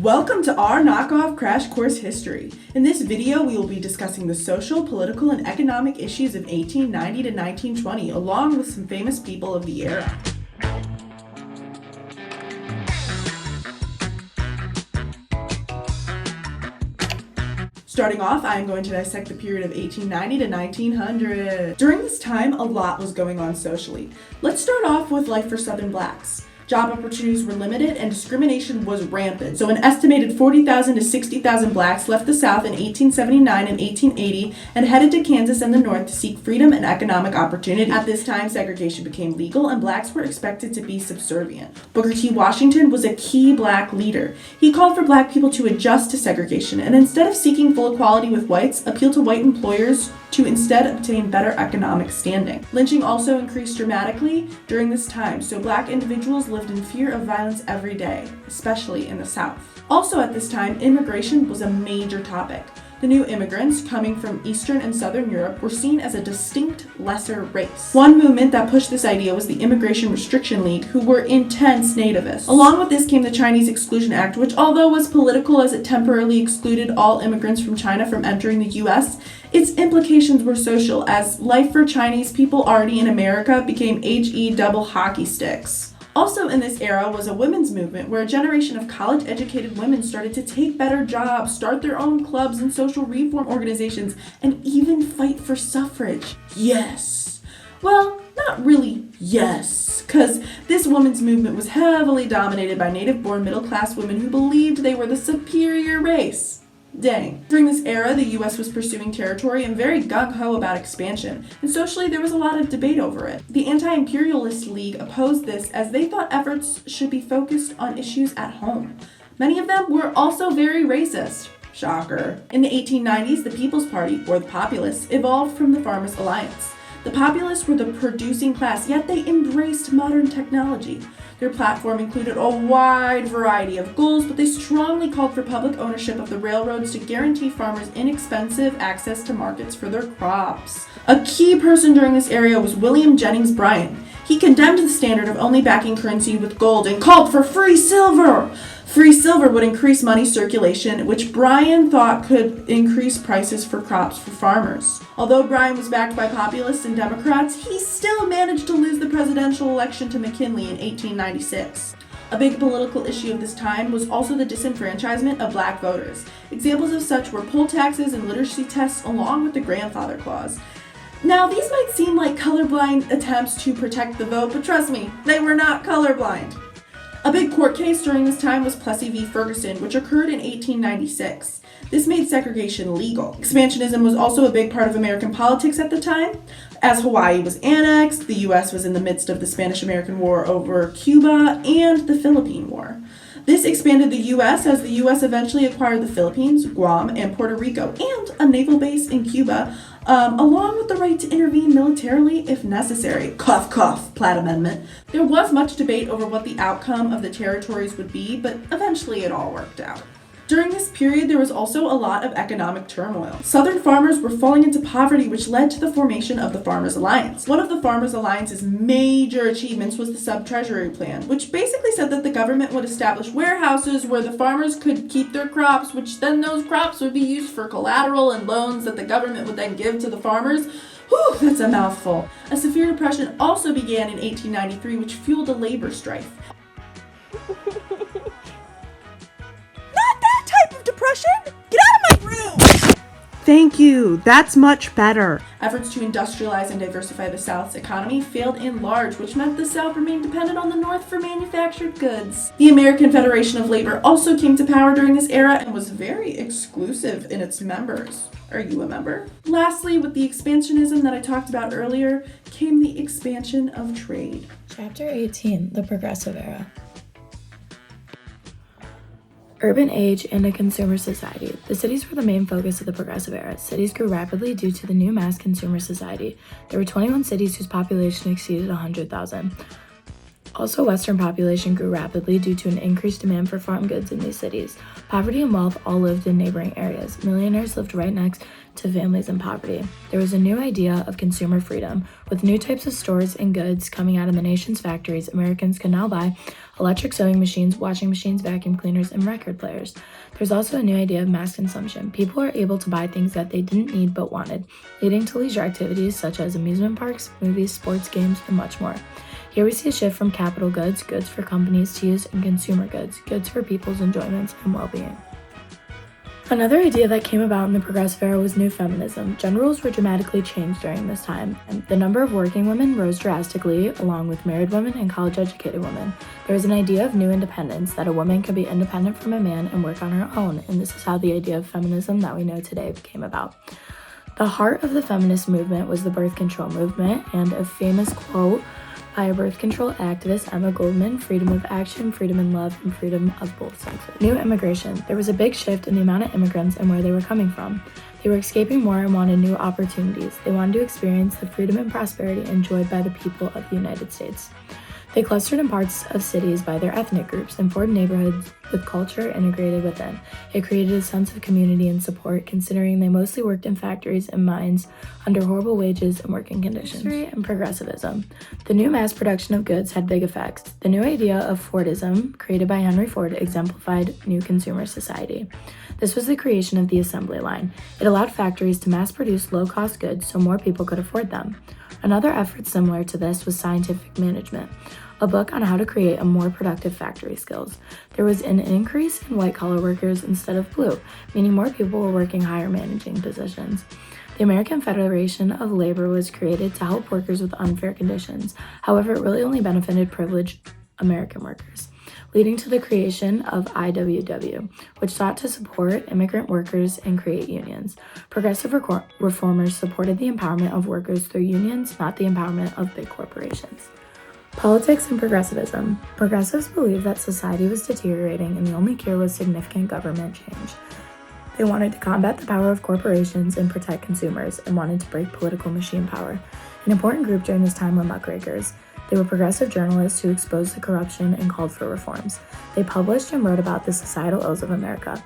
Welcome to our knockoff crash course history. In this video, we will be discussing the social, political, and economic issues of 1890 to 1920, along with some famous people of the era. Starting off, I am going to dissect the period of 1890 to 1900. During this time, a lot was going on socially. Let's start off with life for Southern blacks. Job opportunities were limited and discrimination was rampant, so an estimated 40,000 to 60,000 blacks left the South in 1879 and 1880 and headed to Kansas and the North to seek freedom and economic opportunity. At this time, segregation became legal and blacks were expected to be subservient. Booker T. Washington was a key black leader. He called for black people to adjust to segregation and instead of seeking full equality with whites, appealed to white employers to instead obtain better economic standing. Lynching also increased dramatically during this time, so black individuals lived in fear of violence every day, especially in the South. Also at this time, immigration was a major topic. The new immigrants coming from Eastern and Southern Europe were seen as a distinct lesser race. One movement that pushed this idea was the Immigration Restriction League, who were intense nativists. Along with this came the Chinese Exclusion Act, which although was political as it temporarily excluded all immigrants from China from entering the U.S., its implications were social as life for Chinese people already in America became HE double hockey sticks. Also in this era was a women's movement where a generation of college-educated women started to take better jobs, start their own clubs and social reform organizations, and even fight for suffrage. Yes. Well, not really yes, because this women's movement was heavily dominated by native-born middle-class women who believed they were the superior race. Dang. During this era, the U.S. was pursuing territory and very gung-ho about expansion, and socially there was a lot of debate over it. The Anti-Imperialist League opposed this as they thought efforts should be focused on issues at home. Many of them were also very racist. Shocker. In the 1890s, the People's Party, or the Populists, evolved from the Farmers' Alliance. The Populists were the producing class, yet they embraced modern technology. Their platform included a wide variety of goals, but they strongly called for public ownership of the railroads to guarantee farmers inexpensive access to markets for their crops. A key person during this era was William Jennings Bryan. He condemned the standard of only backing currency with gold and called for free silver. Free silver would increase money circulation, which Bryan thought could increase prices for crops for farmers. Although Bryan was backed by populists and Democrats, he still managed to lose the presidential election to McKinley in 1896. A big political issue of this time was also the disenfranchisement of black voters. Examples of such were poll taxes and literacy tests along with the grandfather clause. Now, these might seem like colorblind attempts to protect the vote, but trust me, they were not colorblind. A big court case during this time was Plessy v. Ferguson, which occurred in 1896. This made segregation legal. Expansionism was also a big part of American politics at the time. As Hawaii was annexed, the U.S. was in the midst of the Spanish-American War over Cuba and the Philippine War. This expanded the U.S. as the U.S. eventually acquired the Philippines, Guam, and Puerto Rico, and a naval base in Cuba, along with the right to intervene militarily if necessary. Cough, cough, Platt Amendment. There was much debate over what the outcome of the territories would be, but eventually it all worked out. During this period, there was also a lot of economic turmoil. Southern farmers were falling into poverty, which led to the formation of the Farmers' Alliance. One of the Farmers' Alliance's major achievements was the Sub-Treasury Plan, which basically said that the government would establish warehouses where the farmers could keep their crops, which then those crops would be used for collateral and loans that the government would then give to the farmers. Whew, that's a mouthful. A severe depression also began in 1893, which fueled a labor strife. Get out of my room! Thank you. That's much better. Efforts to industrialize and diversify the South's economy failed in large, which meant the South remained dependent on the North for manufactured goods. The American Federation of Labor also came to power during this era and was very exclusive in its members. Are you a member? Lastly, with the expansionism that I talked about earlier, came the expansion of trade. Chapter 18, the Progressive Era. Urban age and a consumer society. The cities were the main focus of the Progressive Era. Cities grew rapidly due to the new mass consumer society. There were 21 cities whose population exceeded 100,000. Also, Western population grew rapidly due to an increased demand for farm goods in these cities. Poverty and wealth all lived in neighboring areas. Millionaires lived right next to families in poverty. There was a new idea of consumer freedom. With new types of stores and goods coming out of the nation's factories, Americans could now buy electric sewing machines, washing machines, vacuum cleaners, and record players. There's also a new idea of mass consumption. People are able to buy things that they didn't need but wanted, leading to leisure activities such as amusement parks, movies, sports games, and much more. Here we see a shift from capital goods, goods for companies to use, and consumer goods, goods for people's enjoyments and well-being. Another idea that came about in the Progressive Era was new feminism. Gender roles were dramatically changed during this time, and the number of working women rose drastically, along with married women and college-educated women. There was an idea of new independence, that a woman could be independent from a man and work on her own, and this is how the idea of feminism that we know today came about. The heart of the feminist movement was the birth control movement, and a famous quote by a birth control activist, Emma Goldman: freedom of action, freedom in love, and freedom of both sexes. New immigration. There was a big shift in the amount of immigrants and where they were coming from. They were escaping war and wanted new opportunities. They wanted to experience the freedom and prosperity enjoyed by the people of the United States. They clustered in parts of cities by their ethnic groups and formed neighborhoods with culture integrated within. It created a sense of community and support, considering they mostly worked in factories and mines under horrible wages and working conditions. History and progressivism. The new mass production of goods had big effects. The new idea of Fordism, created by Henry Ford, exemplified new consumer society. This was the creation of the assembly line. It allowed factories to mass produce low-cost goods so more people could afford them. Another effort similar to this was scientific management, a book on how to create a more productive factory skills. There was an increase in white-collar workers instead of blue, meaning more people were working higher managing positions. The American Federation of Labor was created to help workers with unfair conditions. However, it really only benefited privileged American workers, leading to the creation of IWW, which sought to support immigrant workers and create unions. Progressive reformers supported the empowerment of workers through unions, not the empowerment of big corporations. Politics and progressivism. Progressives believed that society was deteriorating and the only cure was significant government change. They wanted to combat the power of corporations and protect consumers, and wanted to break political machine power. An important group during this time were muckrakers. They were progressive journalists who exposed the corruption and called for reforms. They published and wrote about the societal ills of America.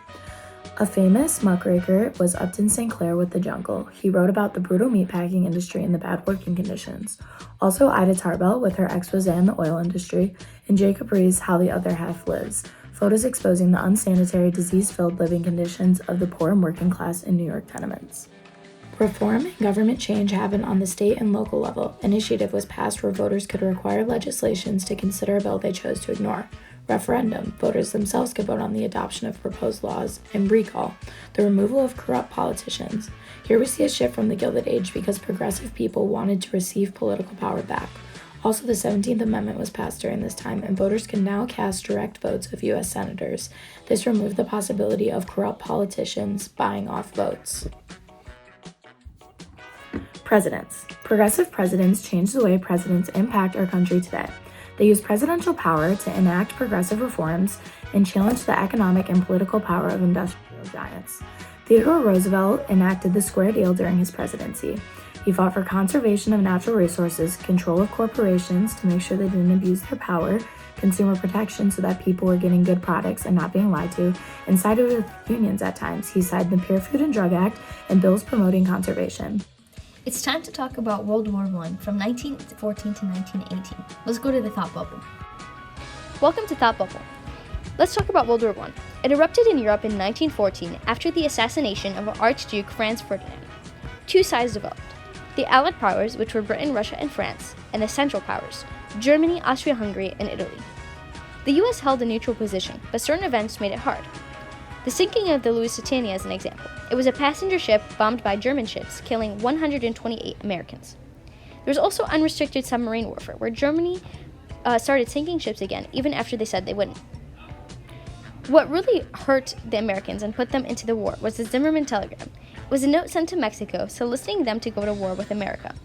A famous muckraker was Upton St. Clair with The Jungle. He wrote about the brutal meatpacking industry and the bad working conditions. Also, Ida Tarbell with her expose on the oil industry, and Jacob Rees' How the Other Half Lives, photos exposing the unsanitary, disease-filled living conditions of the poor and working class in New York tenements. Reform and government change happened on the state and local level. Initiative was passed where voters could require legislations to consider a bill they chose to ignore. Referendum. Voters themselves could vote on the adoption of proposed laws. And recall. The removal of corrupt politicians. Here we see a shift from the Gilded Age because progressive people wanted to receive political power back. Also, the 17th Amendment was passed during this time, and voters can now cast direct votes of U.S. senators. This removed the possibility of corrupt politicians buying off votes. Presidents. Progressive presidents changed the way presidents impact our country today. They used presidential power to enact progressive reforms and challenge the economic and political power of industrial giants. Theodore Roosevelt enacted the Square Deal during his presidency. He fought for conservation of natural resources, control of corporations to make sure they didn't abuse their power, consumer protection so that people were getting good products and not being lied to, and sided with unions at times. He signed the Pure Food and Drug Act and bills promoting conservation. It's time to talk about World War I from 1914 to 1918. Let's go to the Thought Bubble. Welcome to Thought Bubble. Let's talk about World War I. It erupted in Europe in 1914 after the assassination of Archduke Franz Ferdinand. Two sides developed: the Allied powers, which were Britain, Russia, and France, and the Central powers, Germany, Austria-Hungary, and Italy. The US held a neutral position, but certain events made it hard. The sinking of the Lusitania is an example. It was a passenger ship bombed by German ships, killing 128 Americans. There was also unrestricted submarine warfare, where Germany started sinking ships again, even after they said they wouldn't. What really hurt the Americans and put them into the war was the Zimmerman telegram. It was a note sent to Mexico soliciting them to go to war with America.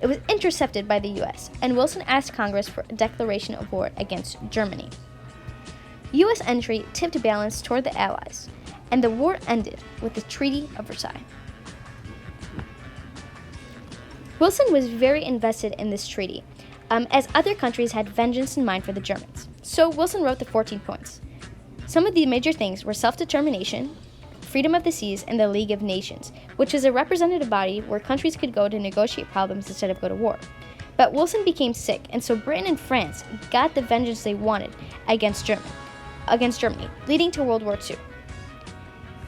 It was intercepted by the US, and Wilson asked Congress for a declaration of war against Germany. U.S. entry tipped balance toward the Allies, and the war ended with the Treaty of Versailles. Wilson was very invested in this treaty, as other countries had vengeance in mind for the Germans. So Wilson wrote the 14 points. Some of the major things were self-determination, freedom of the seas, and the League of Nations, which is a representative body where countries could go to negotiate problems instead of go to war. But Wilson became sick, and so Britain and France got the vengeance they wanted against Germany, leading to World War II.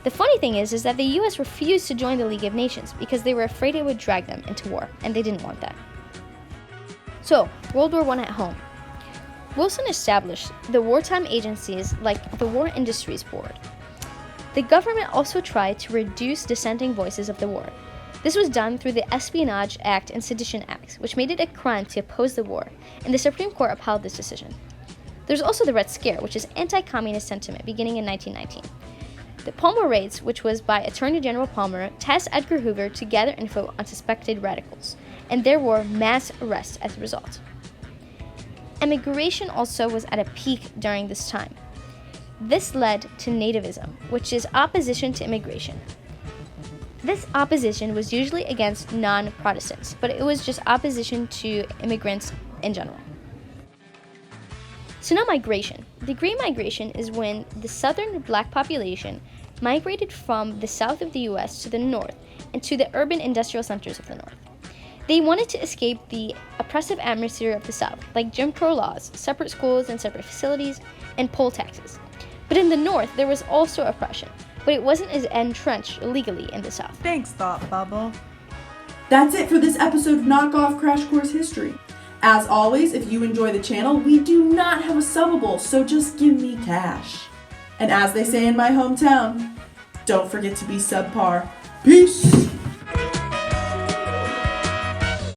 The funny thing is that the US refused to join the League of Nations because they were afraid it would drag them into war, and they didn't want that. So, World War I at home. Wilson established the wartime agencies like the War Industries Board. The government also tried to reduce dissenting voices of the war. This was done through the Espionage Act and Sedition Acts, which made it a crime to oppose the war, and the Supreme Court upheld this decision. There's also the Red Scare, which is anti-communist sentiment beginning in 1919. The Palmer Raids, which was by Attorney General Palmer, tasked Edgar Hoover to gather info on suspected radicals, and there were mass arrests as a result. Immigration also was at a peak during this time. This led to nativism, which is opposition to immigration. This opposition was usually against non-Protestants, but it was just opposition to immigrants in general. So now migration. The Great Migration is when the southern black population migrated from the south of the US to the north and to the urban industrial centers of the north. They wanted to escape the oppressive atmosphere of the South, like Jim Crow laws, separate schools and separate facilities, and poll taxes. But in the North, there was also oppression, but it wasn't as entrenched legally in the South. Thanks, Thought Bubble. That's it for this episode of Knockoff Crash Course History. As always, if you enjoy the channel, we do not have a subbable, so just give me cash. And as they say in my hometown, don't forget to be subpar. Peace!